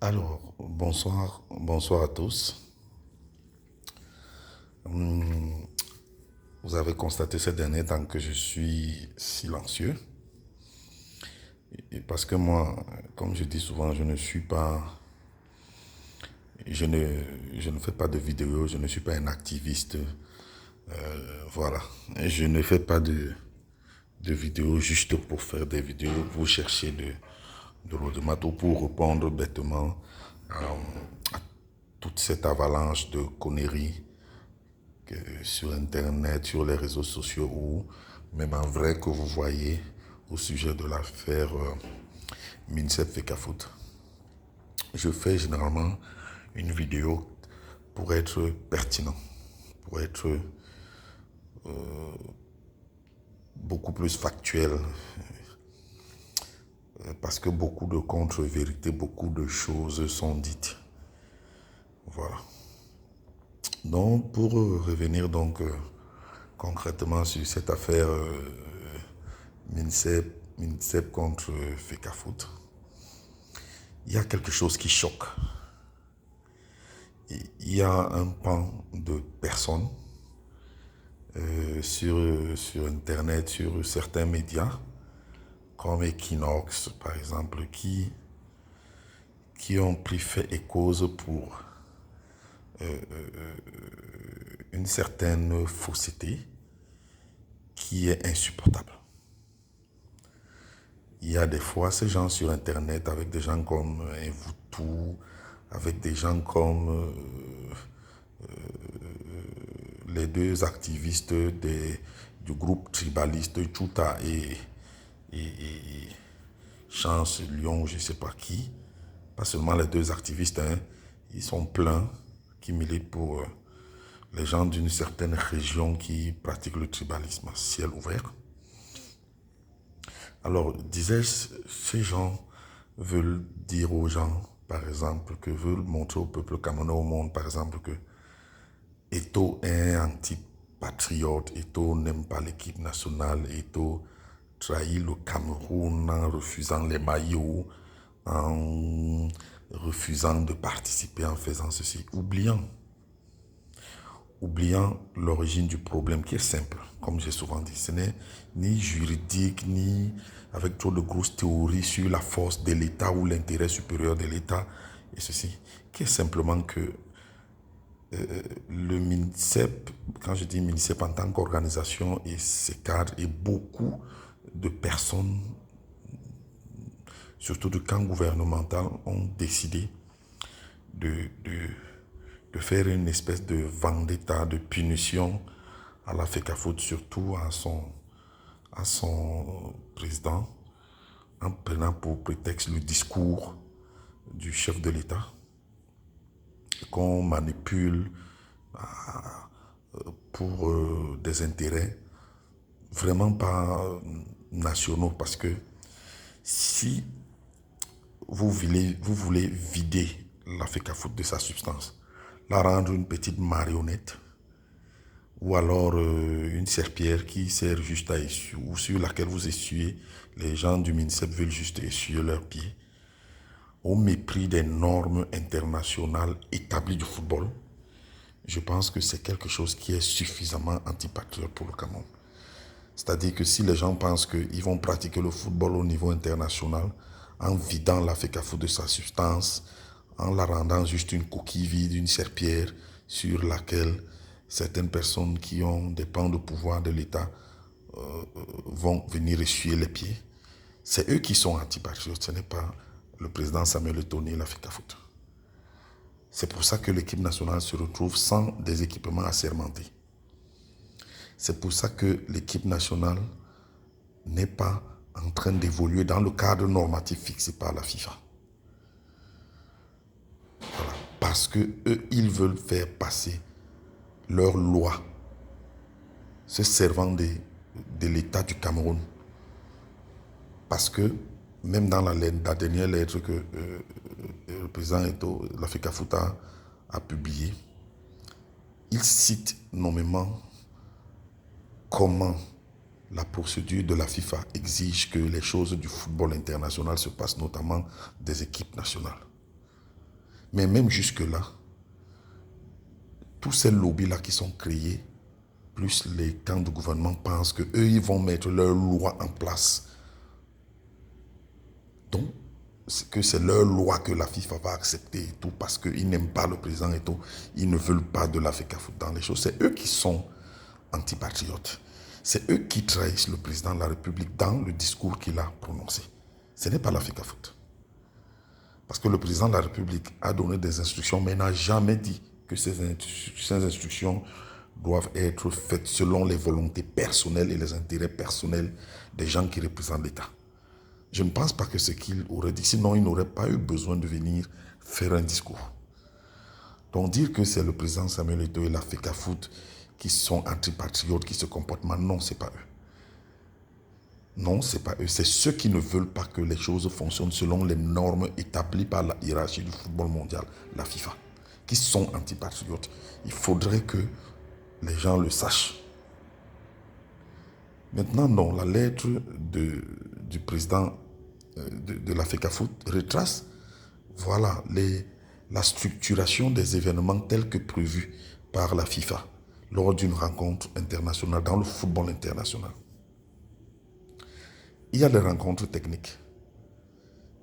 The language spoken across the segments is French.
Alors, bonsoir à tous. Hum, Vous avez constaté ces derniers temps que je suis silencieux. Et parce que moi, comme je dis souvent, je ne, je ne fais pas de vidéos, je ne suis pas un activiste. Voilà. Et je ne fais pas de vidéos juste pour faire des vidéos, pour chercher de l'audimat ou pour répondre bêtement à toute cette avalanche de conneries sur Internet, sur les réseaux sociaux ou même en vrai que vous voyez au sujet de l'affaire Minsef Fekafoot. Je fais généralement une vidéo pour être pertinent, pour être beaucoup plus factuel, parce que beaucoup de contre-vérités, beaucoup de choses sont dites. Voilà. Donc, pour revenir concrètement sur cette affaire Minsep contre Fekafoot, il y a quelque chose qui choque. Il y a un pan de personnes sur Internet, sur certains médias, comme Equinox par exemple, qui ont pris fait et cause pour une certaine fausseté qui est insupportable. Il y a des fois ces gens sur Internet avec des gens comme Invoutou, avec des gens comme les deux activistes du groupe tribaliste Chuta et Chance Lyon, je ne sais pas qui, pas seulement les deux activistes, hein, ils sont pleins qui militent pour les gens d'une certaine région qui pratiquent le tribalisme à ciel ouvert. Alors, disais-je, ces gens veulent dire aux gens, par exemple, que veulent montrer au peuple camerounais, au monde, par exemple, que Eto'o est anti-patriote, Eto'o n'aime pas l'équipe nationale, Eto'o trahit le Cameroun en refusant les maillots, en refusant de participer, en faisant ceci, oubliant l'origine du problème qui est simple, comme j'ai souvent dit. Ce n'est ni juridique, ni avec trop de grosses théories sur la force de l'État ou l'intérêt supérieur de l'État, et ceci, qui est simplement que le MINSEP, quand je dis MINSEP en tant qu'organisation et ses cadres et beaucoup de personnes, surtout du camp gouvernemental, ont décidé de, de, de faire une espèce de vendetta, de punition à la FECAFOOT, surtout à son président, en prenant pour prétexte le discours du chef de l'État, qu'on manipule pour des intérêts vraiment pas nationaux, parce que si vous voulez vider la FECAFOOT de sa substance, la rendre une petite marionnette, ou alors une serpillère qui sert juste à essuyer, ou sur laquelle vous essuyez, les gens du MINSEP veulent juste essuyer leurs pieds, au mépris des normes internationales établies du football, je pense que c'est quelque chose qui est suffisamment antipatriote pour le Cameroun. C'est-à-dire que si les gens pensent qu'ils vont pratiquer le football au niveau international en vidant la FECAFOOT de sa substance, en la rendant juste une coquille vide, une serpillère sur laquelle certaines personnes qui ont des pans de pouvoir de l'État vont venir essuyer les pieds, c'est eux qui sont antipatriotes, ce n'est pas le président Samuel Eto'o et la FECAFOOT. C'est pour ça que l'équipe nationale se retrouve sans des équipements assermentés. C'est pour ça que l'équipe nationale n'est pas en train d'évoluer dans le cadre normatif fixé par la FIFA. Voilà. Parce que eux, ils veulent faire passer leurs lois se servant de l'État du Cameroun. Parce que même dans la dernière lettre que le président Eto'o, la FECAFOOT a publiée, il cite nommément comment la procédure de la FIFA exige que les choses du football international se passent, notamment des équipes nationales. Mais même jusque-là, tous ces lobbies-là qui sont créés, plus les camps de gouvernement pensent qu'eux, ils vont mettre leurs lois en place. Donc, que c'est leur loi que la FIFA va accepter et tout, parce qu'ils n'aiment pas le président et tout. Ils ne veulent pas de la FECAFOOT dans les choses. C'est eux qui sont antipatriotes. C'est eux qui trahissent le président de la République dans le discours qu'il a prononcé. Ce n'est pas la FECAFOOT. Parce que le président de la République a donné des instructions, mais n'a jamais dit que ces instructions doivent être faites selon les volontés personnelles et les intérêts personnels des gens qui représentent l'État. Je ne pense pas que ce qu'il aurait dit, sinon il n'aurait pas eu besoin de venir faire un discours. Donc dire que c'est le président Samuel Eto'o et la FECAFOOT qui sont antipatriotes, qui se comportent mal, non, ce n'est pas eux. Non, ce n'est pas eux. C'est ceux qui ne veulent pas que les choses fonctionnent selon les normes établies par la hiérarchie du football mondial, la FIFA, qui sont antipatriotes. Il faudrait que les gens le sachent. Maintenant, non, la lettre du président de la FECAFOOT retrace, voilà, la structuration des événements tels que prévus par la FIFA lors d'une rencontre internationale, dans le football international. Il y a des rencontres techniques.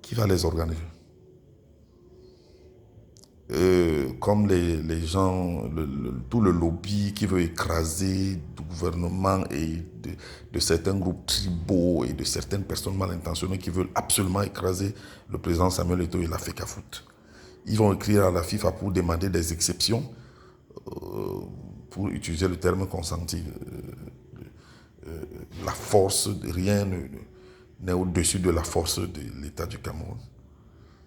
Qui va les organiser? Comme les gens, tout le lobby qui veut écraser du gouvernement et de certains groupes tribaux et de certaines personnes mal intentionnées qui veulent absolument écraser le président Samuel Eto'o et la FECAFOOT. Ils vont écrire à la FIFA pour demander des exceptions, pour utiliser le terme consenti. La force, rien n'est au-dessus de la force de l'État du Cameroun.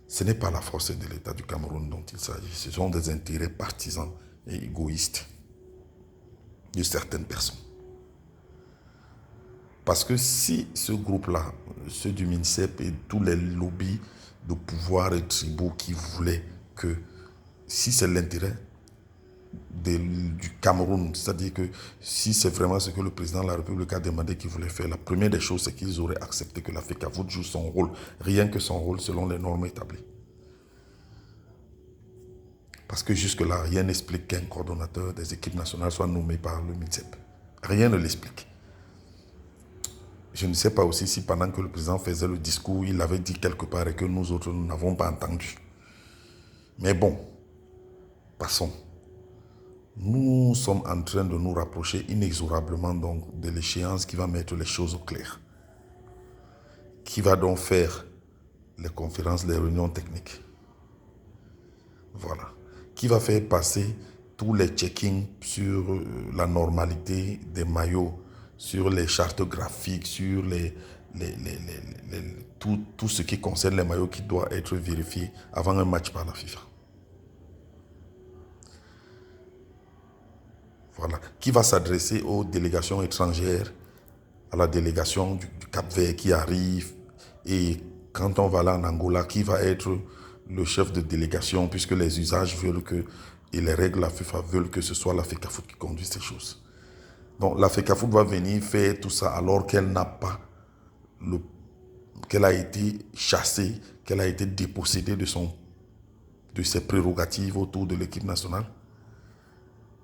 Ce n'est pas la force de l'État du Cameroun dont il s'agit. Ce sont des intérêts partisans et égoïstes de certaines personnes. Parce que si ce groupe-là, ceux du MINSEP et tous les lobbies de pouvoir et tribaux qui voulaient que, si c'est l'intérêt du Cameroun, c'est-à-dire que si c'est vraiment ce que le président de la République a demandé qu'il voulait faire, la première des choses, c'est qu'ils auraient accepté que la FECAFOOT joue son rôle, rien que son rôle selon les normes établies. Parce que jusque-là, rien n'explique qu'un coordonnateur des équipes nationales soit nommé par le MINSEP. Rien ne l'explique. Je ne sais pas aussi si pendant que le président faisait le discours, il avait dit quelque part et que nous autres, nous n'avons pas entendu. Mais bon, passons. Nous sommes en train de nous rapprocher inexorablement donc de l'échéance qui va mettre les choses au clair. Qui va donc faire les conférences, les réunions techniques. Voilà. Qui va faire passer tous les check-ins sur la normalité des maillots, sur les chartes graphiques, sur tout ce qui concerne les maillots qui doit être vérifié avant un match par la FIFA. Voilà. Qui va s'adresser aux délégations étrangères, à la délégation du Cap-Vert qui arrive, et quand on va là en Angola, qui va être le chef de délégation, puisque les usages veulent que, et les règles de la FIFA veulent que ce soit la FECAFOOT qui conduise ces choses. Donc la FECAFOOT va venir faire tout ça alors qu'elle n'a pas qu'elle a été chassée, qu'elle a été dépossédée de ses prérogatives autour de l'équipe nationale.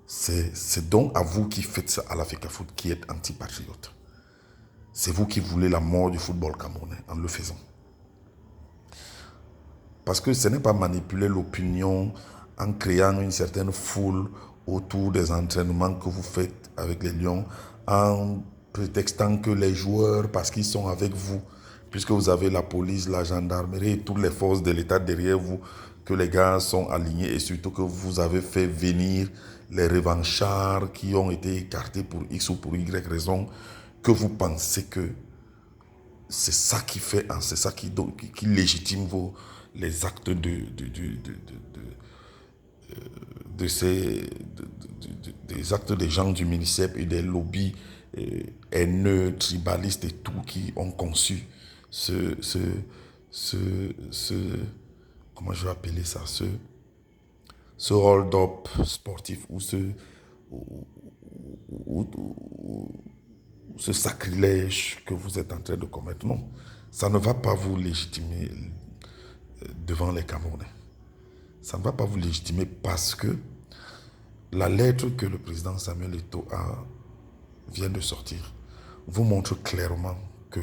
C'est donc à vous qui faites ça à la FECAFOOT qui êtes antipatriote. C'est vous qui voulez la mort du football camerounais en le faisant. Parce que ce n'est pas manipuler l'opinion en créant une certaine foule autour des entraînements que vous faites avec les Lions, en prétextant que les joueurs, parce qu'ils sont avec vous, puisque vous avez la police, la gendarmerie et toutes les forces de l'État derrière vous, que les gars sont alignés et surtout que vous avez fait venir les revanchards qui ont été écartés pour X ou pour Y raison, que vous pensez que c'est ça qui fait, c'est ça qui légitime les actes des actes des gens du MINSEP et des lobbies haineux, tribalistes et tout qui ont conçu comment je vais appeler ça, ce hold-up sportif ou ce sacrilège que vous êtes en train de commettre. Non, ça ne va pas vous légitimer devant les Camerounais. ça ne va pas vous légitimer parce que la lettre que le président Samuel Eto'o vient de sortir vous montre clairement que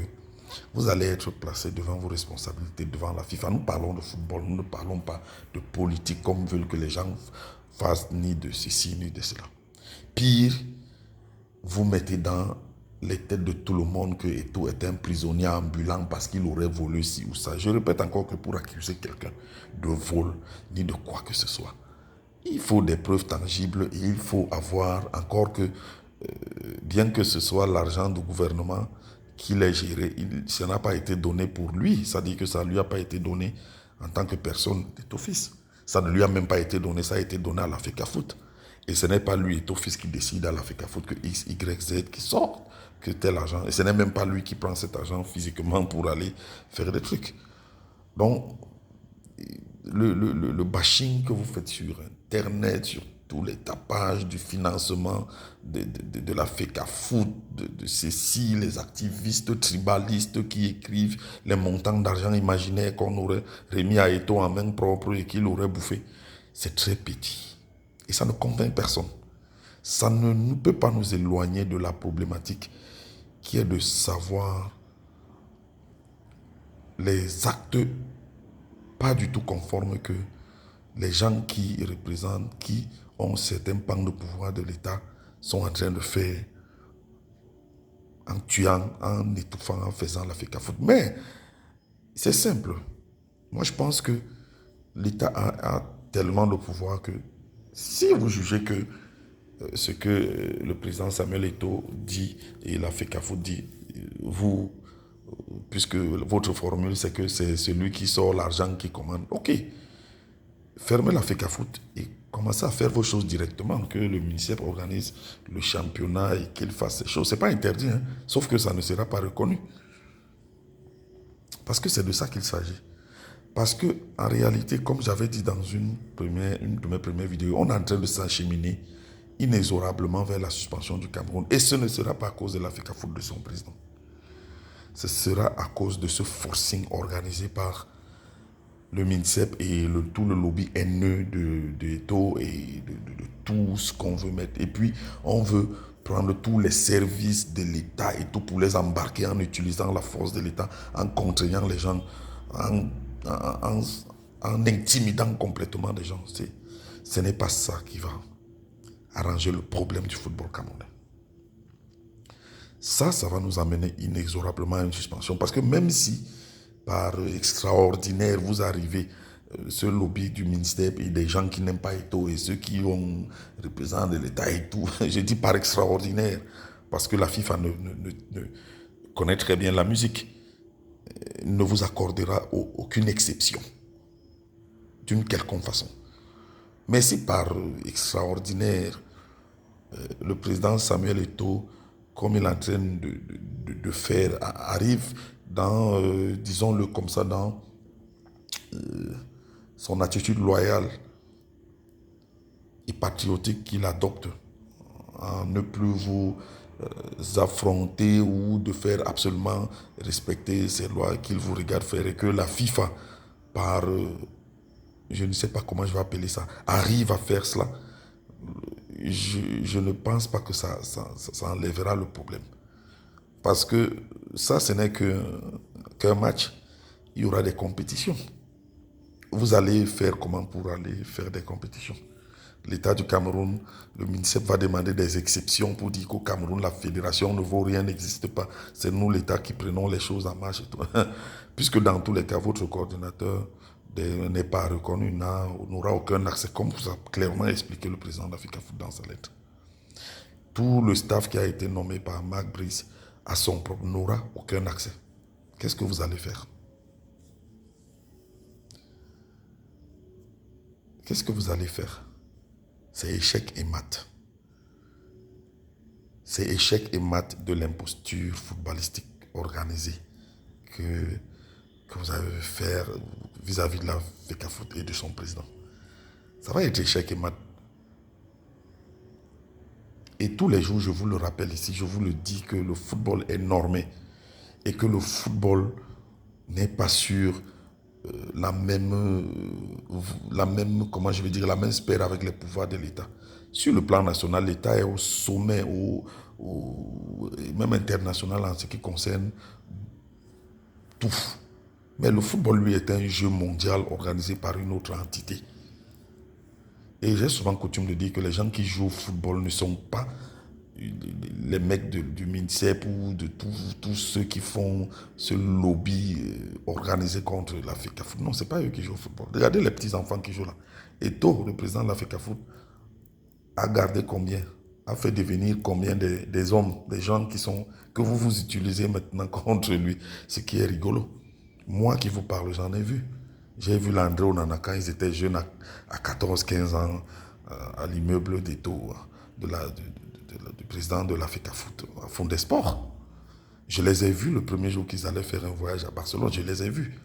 vous allez être placé devant vos responsabilités, devant la FIFA. Nous parlons de football, nous ne parlons pas de politique comme veulent que les gens fassent, ni de ceci, ni de cela. Pire, vous mettez dans les têtes de tout le monde que Eto'o est un prisonnier ambulant parce qu'il aurait volé ci ou ça. Je répète encore que pour accuser quelqu'un de vol, ni de quoi que ce soit, il faut des preuves tangibles et il faut avoir encore que, bien que ce soit l'argent du gouvernement qu'il ait géré, ça n'a pas été donné pour lui. Ça dit que ça ne lui a pas été donné en tant que personne d'Eto'o-Fils. Ça ne lui a même pas été donné, ça a été donné à la FECAFOOT. Et ce n'est pas lui, Eto'o-Fils, qui décide à la FECAFOOT que X, Y, Z qui sort, que tel argent. Et ce n'est même pas lui qui prend cet argent physiquement pour aller faire des trucs. Donc, le bashing que vous faites sur Internet, sur tous les tapages du financement de la FECAFOOT, de ceci, les activistes tribalistes qui écrivent les montants d'argent imaginaires qu'on aurait remis à Eto'o en main propre et qu'il aurait bouffé, c'est très petit. Et ça ne convainc personne. Ça ne peut pas nous éloigner de la problématique qui est de savoir les actes pas du tout conformes que les gens qui représentent, qui ont certains pans de pouvoir de l'État sont en train de faire en tuant, en étouffant, en faisant la FECAFOOT. Mais c'est simple. Moi, je pense que l'État a tellement de pouvoir que si vous jugez que ce que le président Samuel Eto'o dit et la FECAFOOT dit, vous, puisque votre formule c'est que c'est celui qui sort l'argent qui commande, ok, fermez la FECAFOOT et commencez à faire vos choses directement, que le ministère organise le championnat et qu'il fasse ces choses. Ce n'est pas interdit, hein, sauf que ça ne sera pas reconnu. Parce que c'est de ça qu'il s'agit. Parce que en réalité, comme j'avais dit dans une de mes premières vidéos, on est en train de s'acheminer inexorablement vers la suspension du Cameroun. Et ce ne sera pas à cause de la FECAFOOT de son président. Ce sera à cause de ce forcing organisé par le MINSEP et tout le lobby haineux de Eto'o et de tout ce qu'on veut mettre. Et puis, on veut prendre tous les services de l'État et tout pour les embarquer en utilisant la force de l'État, en contraignant les gens, en intimidant complètement les gens. Ce n'est pas ça qui va arranger le problème du football camerounais. Ça va nous amener inexorablement à une suspension. Parce que même si, par extraordinaire, vous arrivez, ce lobby du ministère et des gens qui n'aiment pas Eto'o et ceux qui ont représenté l'État et tout, je dis par extraordinaire, parce que la FIFA ne connaît très bien la musique, ne vous accordera aucune exception, d'une quelconque façon. Mais si par extraordinaire, le président Samuel Eto'o, comme il est en train de faire, arrive dans, disons-le comme ça, dans son attitude loyale et patriotique qu'il adopte, à ne plus vous affronter ou de faire absolument respecter ces lois qu'il vous regarde faire et que la FIFA, par, je ne sais pas comment je vais appeler ça, arrive à faire cela, je ne pense pas que ça enlèvera le problème. Parce que ça, ce n'est qu'un match. Il y aura des compétitions. Vous allez faire comment pour aller faire des compétitions? L'État du Cameroun, le ministère va demander des exceptions pour dire qu'au Cameroun, la fédération ne vaut rien, n'existe pas. C'est nous, l'État, qui prenons les choses en marche et tout. Puisque dans tous les cas, votre coordinateur n'est pas reconnu, n'aura aucun accès, comme vous a clairement expliqué le président de la FECAFOOT dans sa lettre. Tout le staff qui a été nommé par Marc Brice à son propre n'aura aucun accès. Qu'est-ce que vous allez faire? Qu'est-ce que vous allez faire? C'est échec et mat. C'est échec et mat de l'imposture footballistique organisée que vous allez faire vis-à-vis de la FECAFOOT et de son président. Ça va être échec et mat. Et tous les jours, je vous le rappelle ici, je vous le dis que le football est normé et que le football n'est pas sur la même la même, comment je vais dire, la même sphère avec les pouvoirs de l'État. Sur le plan national, l'État est au sommet, et même international en ce qui concerne tout. Mais le football, lui, est un jeu mondial organisé par une autre entité. Et j'ai souvent coutume de dire que les gens qui jouent au football ne sont pas les mecs du MINSEP ou de tous ceux qui font ce lobby organisé contre la FECAFOOT. Non, ce n'est pas eux qui jouent au football. Regardez les petits enfants qui jouent là. Eto'o, le président de la FECAFOOT, a gardé combien? A fait devenir combien des hommes, des gens que vous utilisez maintenant contre lui? Ce qui est rigolo. Moi qui vous parle, j'en ai vu. J'ai vu l'André Onana quand ils étaient jeunes à 14-15 ans à l'immeuble d'Eto'o, du président de la FECAFOOT, à Fond des Sports. Je les ai vus le premier jour qu'ils allaient faire un voyage à Barcelone. Je les ai vus.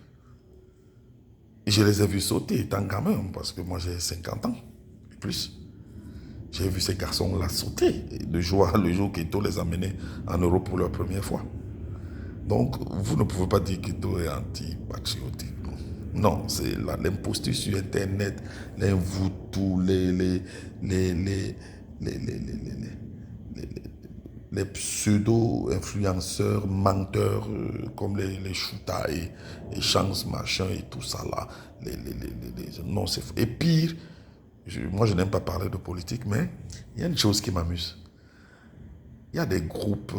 Et je les ai vus sauter étant gamin, parce que moi j'ai 50 ans et plus. J'ai vu ces garçons-là sauter le jour qu'Eto'o les a menés en Europe pour la première fois. Donc, vous ne pouvez pas dire qu'Eto'o est anti-patriotique. Non, c'est l'imposture sur Internet, les voutous, les pseudo-influenceurs, menteurs, comme les Chouta et Chance Machin et tout ça là. Non, c'est faux. Et pire, moi je n'aime pas parler de politique, mais il y a une chose qui m'amuse. Il y a des groupes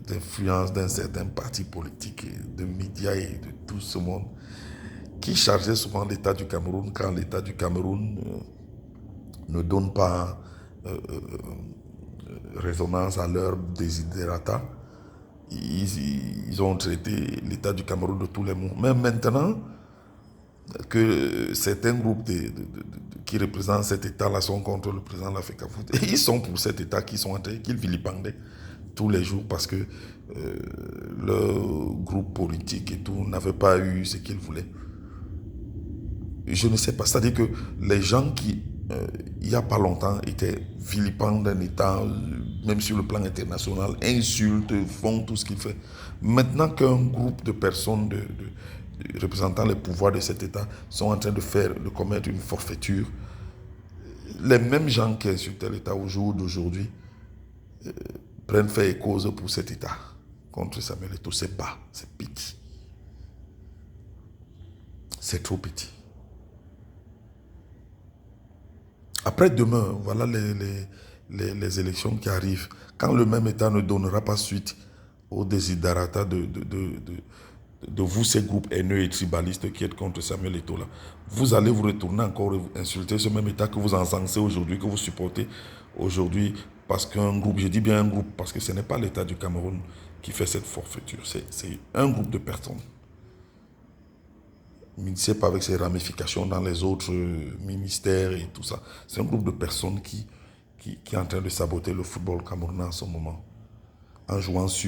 d'influence d'un certain parti politique, de médias et de tout ce monde qui chargeaient souvent l'État du Cameroun quand l'État du Cameroun ne donne pas résonance à leur desiderata. Ils ont traité l'État du Cameroun de tous les mots. Mais maintenant que certains groupes qui représentent cet État-là sont contre le président de la FECAFOOT, et ils sont pour cet État qu'ils vilipendaient tous les jours parce que le groupe politique et tout n'avait pas eu ce qu'ils voulaient. Je ne sais pas, c'est-à-dire que les gens qui, il n'y a pas longtemps, étaient vilipendés d'un État, même sur le plan international, insultent, font tout ce qu'il fait. Maintenant qu'un groupe de personnes représentant les pouvoirs de cet État sont en train de commettre une forfaiture, les mêmes gens qui insultaient l'État au jour d'aujourd'hui prennent fait et cause pour cet État. Contre Samuel Eto'o, c'est bas, c'est petit. C'est trop petit. Après demain, voilà les élections qui arrivent. Quand le même État ne donnera pas suite aux desiderata de vous, ces groupes haineux et tribalistes qui êtes contre Samuel Eto'o, là, vous allez vous retourner encore et vous insulter ce même État que vous encensez aujourd'hui, que vous supportez aujourd'hui, parce qu'un groupe, je dis bien un groupe, parce que ce n'est pas l'État du Cameroun qui fait cette forfaiture, c'est un groupe de personnes. MINSEP avec ses ramifications dans les autres ministères et tout ça. C'est un groupe de personnes qui est en train de saboter le football camerounais en ce moment, en jouant sur